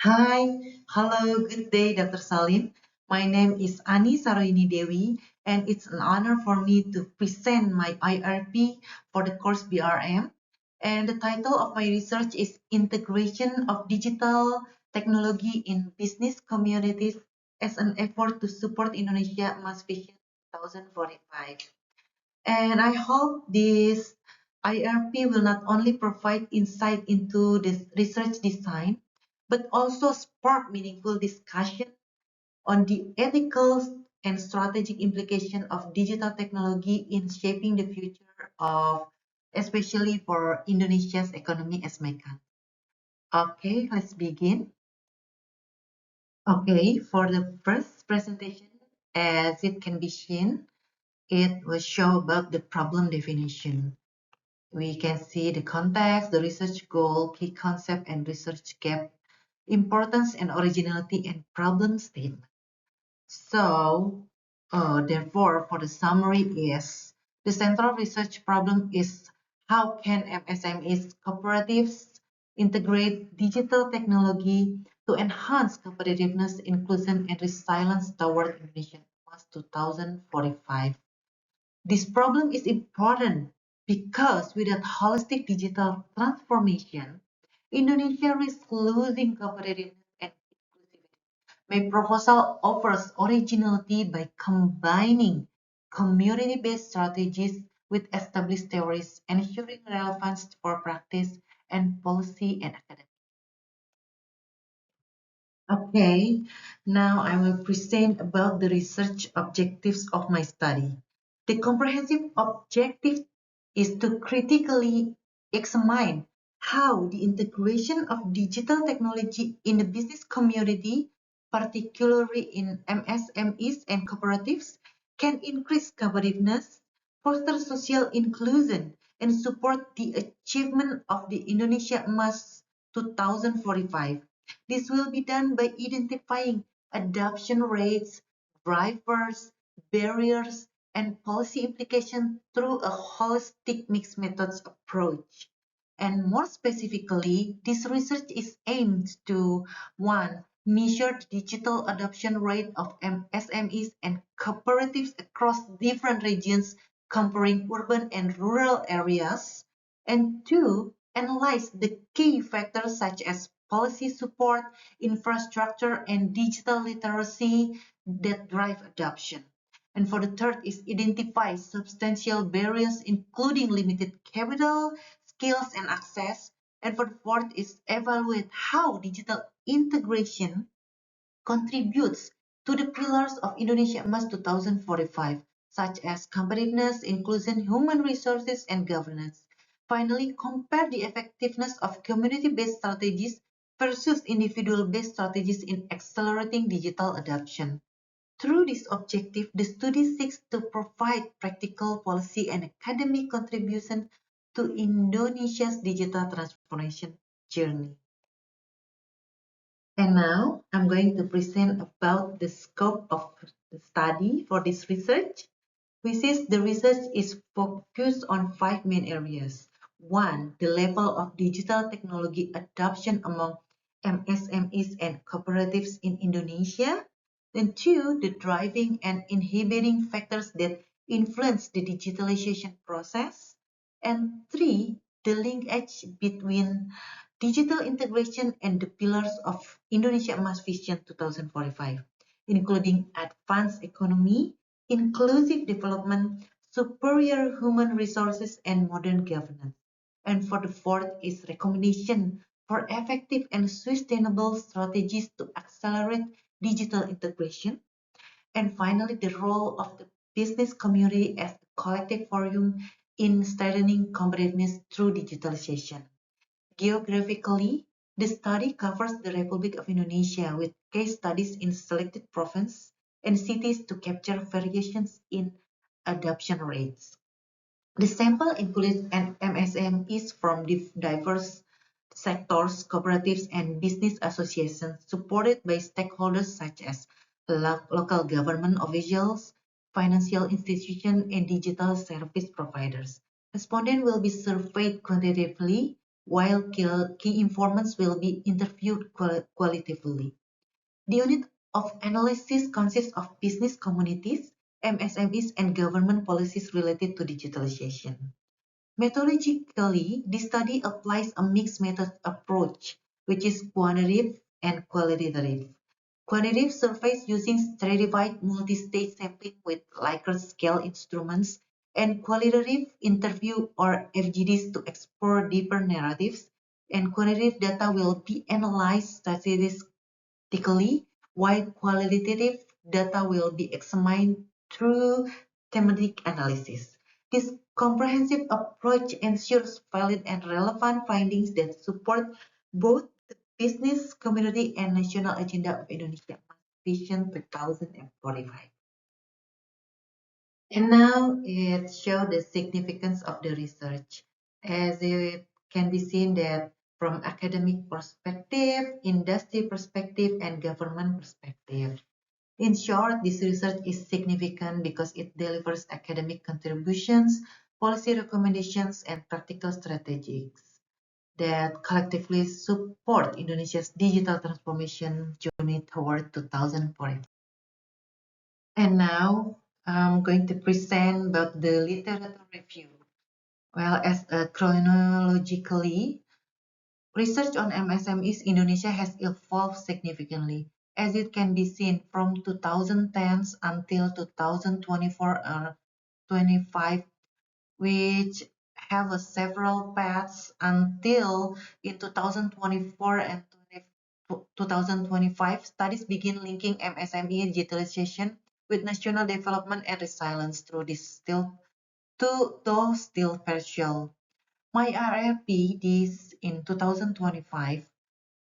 Hi, hello, good day, Dr. Salim. My name is Ani Saroyini Dewi, and it's an honor for me to present my IRP for the course BRM. And the title of my research is Integration of Digital Technology in Business Communities as an Effort to Support Indonesia Mass Vision 2045. And I hope this IRP will not only provide insight into this research design, but also spark meaningful discussion on the ethical and strategic implication of digital technology in shaping the future of, especially for Indonesia's economy as my country. Okay, let's begin. Okay, for the first presentation, as it can be seen, it will show about the problem definition. We can see the context, the research goal, key concept, and research gap, importance and originality, and problem statement. So, therefore, for the summary is, the central research problem is how can MSMEs cooperatives integrate digital technology to enhance competitiveness, inclusion, and resilience toward Indonesia 2045. This problem is important because without holistic digital transformation, Indonesia risks losing competitiveness and inclusivity. My proposal offers originality by combining community-based strategies with established theories, ensuring relevance for practice and policy and academic. Okay, now I will present about the research objectives of my study. The comprehensive objective is to critically examine how the integration of digital technology in the business community, particularly in MSMEs and cooperatives, can increase competitiveness, foster social inclusion, and support the achievement of the Indonesia Emas 2045. This will be done by identifying adoption rates, drivers, barriers, and policy implications through a holistic mixed methods approach. And more specifically, this research is aimed to 1. Measure the digital adoption rate of SMEs and cooperatives across different regions, comparing urban and rural areas. And 2. Analyze the key factors such as policy support, infrastructure, and digital literacy that drive adoption. And for the third is identify substantial barriers, including limited capital, skills, and access. And for the fourth is evaluate how digital integration contributes to the pillars of Indonesia Emas 2045, such as competitiveness, inclusion, human resources, and governance. Finally, compare the effectiveness of community-based strategies versus individual-based strategies in accelerating digital adoption. Through this objective, the study seeks to provide practical policy and academic contribution to Indonesia's digital transformation journey. And now I'm going to present about the scope of the study for this research, which is the research is focused on five main areas. One, the level of digital technology adoption among MSMEs and cooperatives in Indonesia. Then two, the driving and inhibiting factors that influence the digitalization process. And three, the linkage between digital integration and the pillars of Indonesia Emas Vision 2045, including advanced economy, inclusive development, superior human resources, and modern governance. And for the fourth is recommendation for effective and sustainable strategies to accelerate digital integration. And finally, the role of the business community as a collective forum in strengthening competitiveness through digitalization. Geographically, the study covers the Republic of Indonesia with case studies in selected provinces and cities to capture variations in adoption rates. The sample includes MSMEs from diverse sectors, cooperatives, and business associations supported by stakeholders such as local government officials, financial institutions, and digital service providers. Respondents will be surveyed quantitatively while key informants will be interviewed qualitatively. The unit of analysis consists of business communities, MSMEs, and government policies related to digitalization. Methodologically, this study applies a mixed method approach, which is quantitative and qualitative. Quantitative surveys using stratified multi-stage sampling with Likert scale instruments and qualitative interview or FGDs to explore deeper narratives, and quantitative data will be analyzed statistically, while qualitative data will be examined through thematic analysis. This comprehensive approach ensures valid and relevant findings that support both the business community and national agenda of Indonesia Vision 2045. And now it shows the significance of the research, as it can be seen that from academic perspective, industry perspective, and government perspective. In short, this research is significant because it delivers academic contributions, policy recommendations, and practical strategies that collectively support Indonesia's digital transformation journey toward 2040. And now I'm going to present about the literature review. Well, as chronologically, research on MSMEs Indonesia has evolved significantly, as it can be seen from 2010 until 2024 or 25, which have several paths until in 2024 and 2025, studies begin linking MSME digitalization with national development and resilience through this though still partial. My RRP this in 2025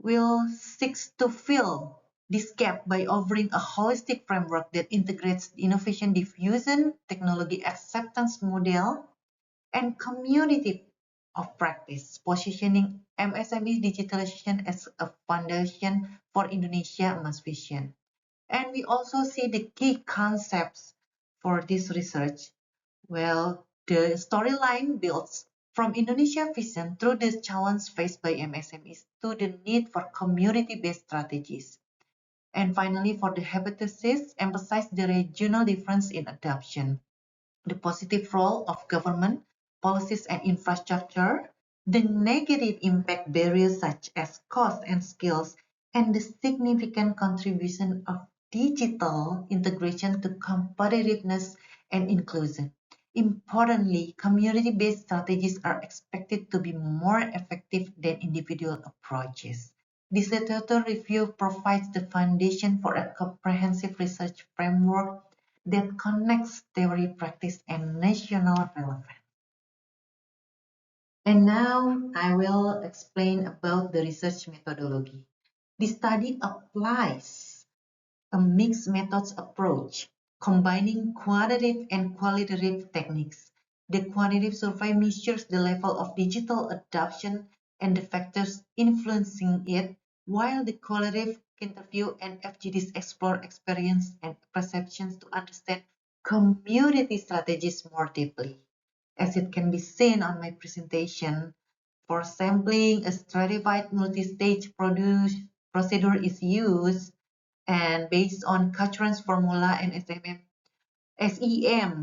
will seek to fill this gap by offering a holistic framework that integrates innovation diffusion, technology acceptance model, and community of practice, positioning MSME digitalization as a foundation for Indonesia Emas Vision. And we also see the key concepts for this research. Well, the storyline builds from Indonesia Vision through the challenge faced by MSMEs to the need for community-based strategies. And finally, for the hypothesis, emphasize the regional difference in adoption, the positive role of government, policies, and infrastructure, the negative impact barriers such as cost and skills, and the significant contribution of digital integration to competitiveness and inclusion. Importantly, community-based strategies are expected to be more effective than individual approaches. This literature review provides the foundation for a comprehensive research framework that connects theory, practice, and national relevance. And now I will explain about the research methodology. The study applies a mixed methods approach, combining quantitative and qualitative techniques. The quantitative survey measures the level of digital adoption and the factors influencing it, while the qualitative interview and FGDs explore experience and perceptions to understand community strategies more deeply. As it can be seen on my presentation, for sampling, a stratified multi-stage procedure is used, and based on Cutrans formula and SEM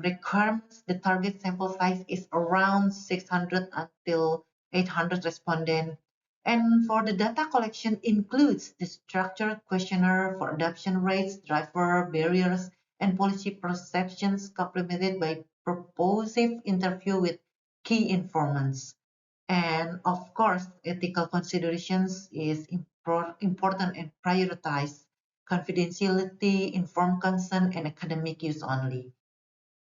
requirements, the target sample size is around 600 until 800 respondents. And for the data collection includes the structured questionnaire for adoption rates, driver barriers, and policy perceptions, complemented by purposive interview with key informants. And of course, ethical considerations is important and prioritized. Confidentiality, informed consent, and academic use only.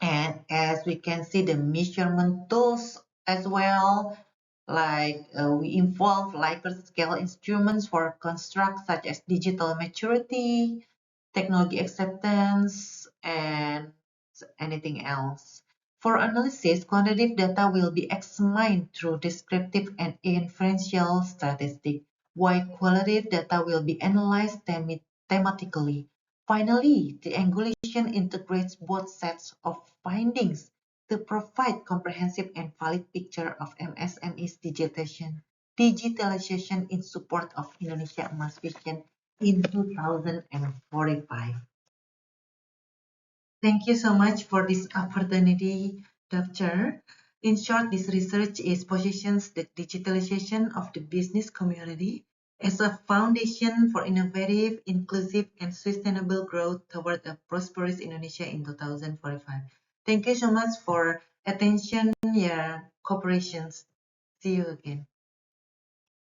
And as we can see, the measurement tools as well, like we involve Likert scale instruments for construct such as digital maturity, technology acceptance, and anything else. For analysis, quantitative data will be examined through descriptive and inferential statistics, while qualitative data will be analyzed thematically. Finally, the angulation integrates both sets of findings to provide comprehensive and valid picture of MSME's digitization digitalization in support of Indonesia Emas Vision in 2045. Thank you so much for this opportunity, Doctor. In short, this research positions the digitalization of the business community as a foundation for innovative, inclusive, and sustainable growth toward a prosperous Indonesia in 2045. Thank you so much for attention, your cooperations. See you again.